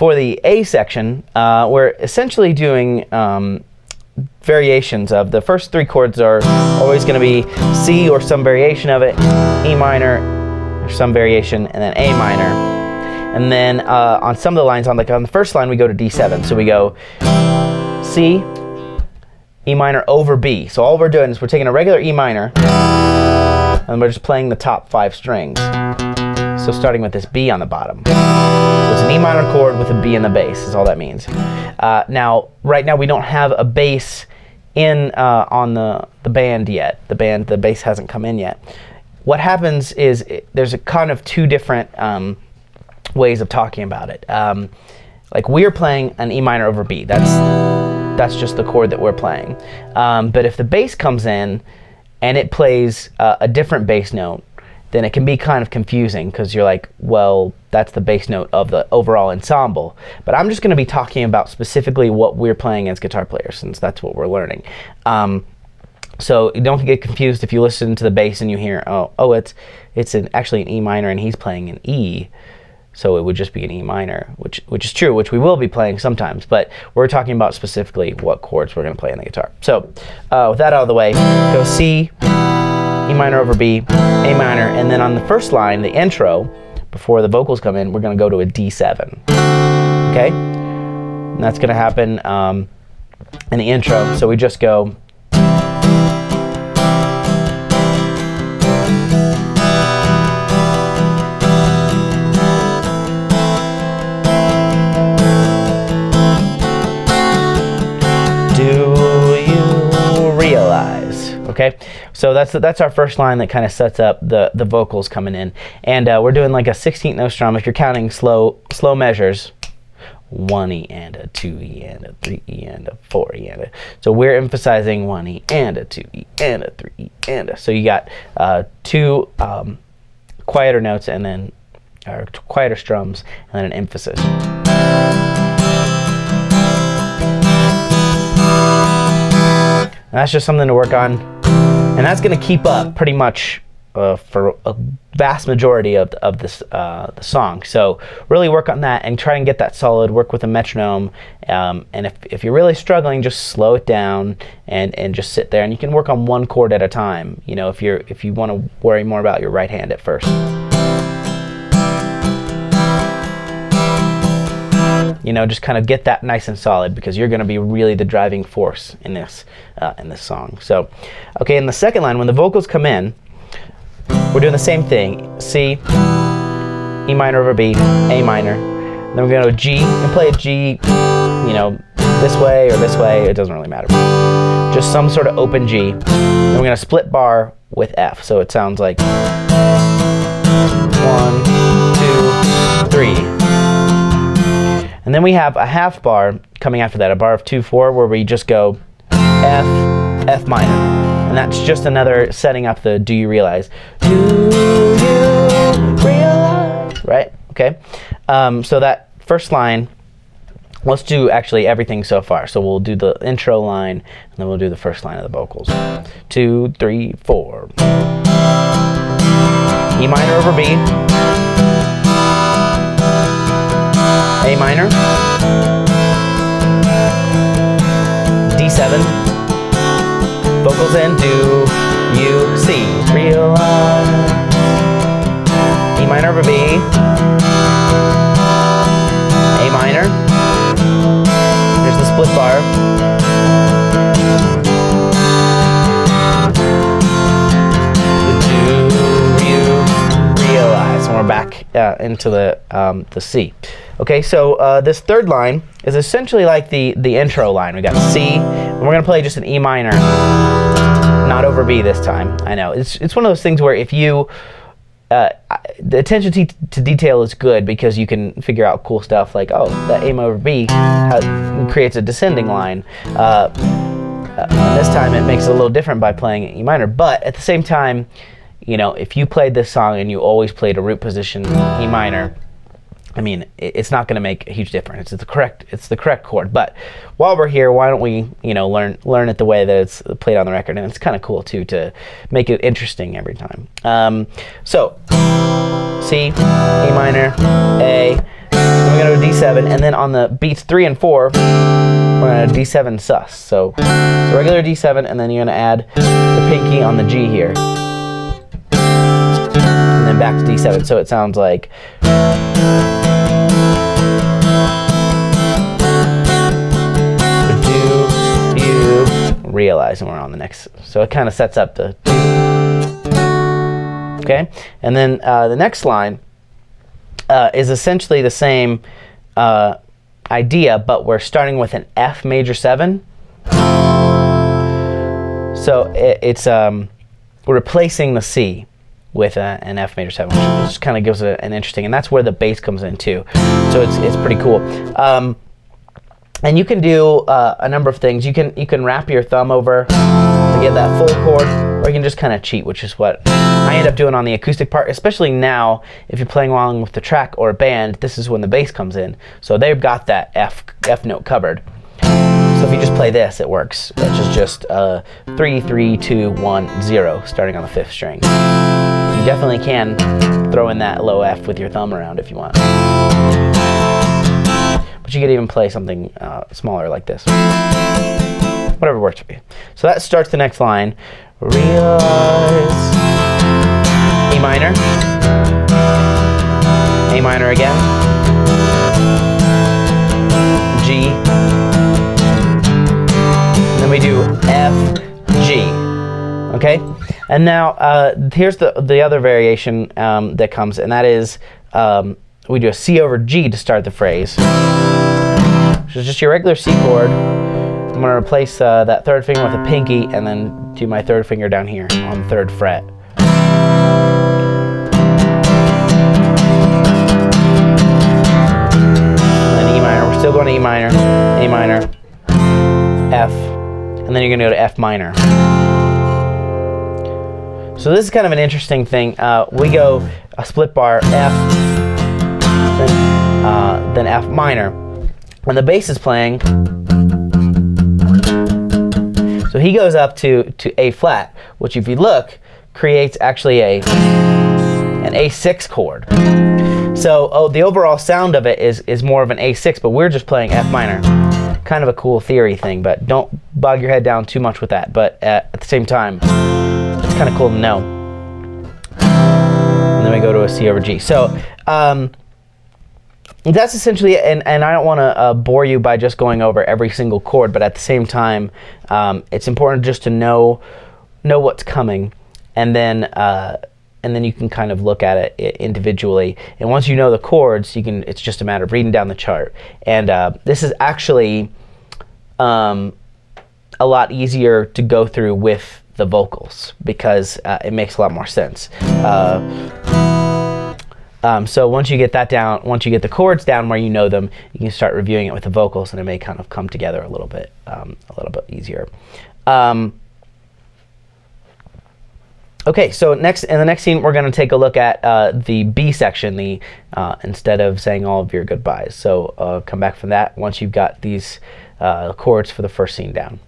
for the A section, we're essentially doing variations of the first 3 chords are always going to be C or some variation of it, E minor or some variation, and then A minor. And then on some of the lines, on the first line, we go to D7. So we go C, E minor over B. So all we're doing is we're taking a regular E minor and we're just playing the top 5 strings. So starting with this B on the bottom. So it's an E minor chord with a B in the bass is all that means. Now, right now we don't have a bass in on the band yet. The bass hasn't come in yet. What happens is there's a kind of 2 different ways of talking about it. Like we're playing an E minor over B. That's just the chord that we're playing. But if the bass comes in and it plays a different bass note, then it can be kind of confusing because you're like, well, that's the bass note of the overall ensemble. But I'm just going to be talking about specifically what we're playing as guitar players, since that's what we're learning. So don't get confused if you listen to the bass and you hear, oh, it's actually an E minor and he's playing an E. So it would just be an E minor, which is true, which we will be playing sometimes. But we're talking about specifically what chords we're going to play on the guitar. So with that out of the way, go C, E minor over B, A minor, and then on the first line, the intro, before the vocals come in, we're going to go to a D7. Okay? And that's going to happen in the intro. So we just go. Okay, so that's our first line that kind of sets up the vocals coming in, and we're doing like a 16th note strum. If you're counting slow measures, 1 E and a 2 E and a 3 E and a 4 E and a. So we're emphasizing 1 E and a 2 E and a 3 E and a. So you got 2 quieter notes and then quieter strums and then an emphasis. And that's just something to work on. And that's going to keep up pretty much for a vast majority of the song. So really work on that and try and get that solid. Work with a metronome. And if you're really struggling, just slow it down and just sit there. And you can work on 1 chord at a time. You know, if you want to worry more about your right hand at first. You know, just kind of get that nice and solid because you're going to be really the driving force in this song. So, okay, in the second line, when the vocals come in, we're doing the same thing. C, E minor over B, A minor. Then we're going to go G and play a G, you know, this way or this way. It doesn't really matter. Just some sort of open G. Then we're going to split bar with F. So it sounds like 1, 2, 3. And then we have a half bar coming after that, a bar of 2/4, where we just go F, F minor. And that's just another setting up the do you realize? Do you realize? Right? Okay. So that first line, let's do actually everything so far. So we'll do the intro line, and then we'll do the first line of the vocals. 2, 3, 4. E minor over B. A minor, D7, vocals in, do, you, C, realize, E minor over B, A minor, there's the split bar, do, you, realize, and we're back into the C. Okay, so this third line is essentially like the intro line. We got C, and we're gonna play just an E minor, not over B this time. I know it's one of those things where if you the attention to detail is good because you can figure out cool stuff like, oh, that A over B creates a descending line. This time it makes it a little different by playing E minor, but at the same time, you know, if you played this song and you always played a root position E minor, I mean, it's not going to make a huge difference. It's the correct chord. But while we're here, why don't we, you know, learn it the way that it's played on the record, and it's kind of cool too to make it interesting every time. So C, E minor, A, Then we're going to D7, and then on the beats 3 and 4, we're going to D7 sus. So regular D7, and then you're going to add the pinky on the G here. And then back to D7, so it sounds like. Do you realize? And we're on the next. So it kind of sets up the. Okay, and then the next line is essentially the same idea, but we're starting with an F major 7. So it's we're replacing the C with an F major 7, which kind of gives it an interesting, and that's where the bass comes in too. So it's pretty cool. And you can do a number of things. You can wrap your thumb over to get that full chord, or you can just kind of cheat, which is what I end up doing on the acoustic part, especially now if you're playing along with the track or a band. This is when the bass comes in. So they've got that F note covered. So if you just play this, it works, which is just 3, 3, 2, 1, 0, starting on the 5th string. You definitely can throw in that low F with your thumb around if you want. But you could even play something smaller like this. Whatever works for you. So that starts the next line. Realize. E minor. A minor again. G. And then we do F, G. Okay? And now here's the other variation that comes, and that is we do a C over G to start the phrase. Which is just your regular C chord. I'm going to replace that 3rd finger with a pinky, and then do my 3rd finger down here on the 3rd fret. And then E minor. We're still going to E minor, A minor, F, and then you're going to go to F minor. So this is kind of an interesting thing. We go a split bar F, then F minor. When the bass is playing, so he goes up to A flat, which if you look, creates actually an A6 chord. So the overall sound of it is more of an A6, but we're just playing F minor. Kind of a cool theory thing, but don't bog your head down too much with that. But at the same time, it's kind of cool to know. And then we go to a C over G. So that's essentially it, and I don't want to bore you by just going over every single chord, but at the same time, it's important just to know what's coming, and then you can kind of look at it individually. And once you know the chords, it's just a matter of reading down the chart. And this is actually a lot easier to go through with the vocals, because it makes a lot more sense. So once you get that down, once you get the chords down where you know them, you can start reviewing it with the vocals, and it may kind of come together a little bit easier. Okay, so in the next scene, we're going to take a look at the B section, instead of saying all of your goodbyes. So come back from that once you've got these chords for the first scene down.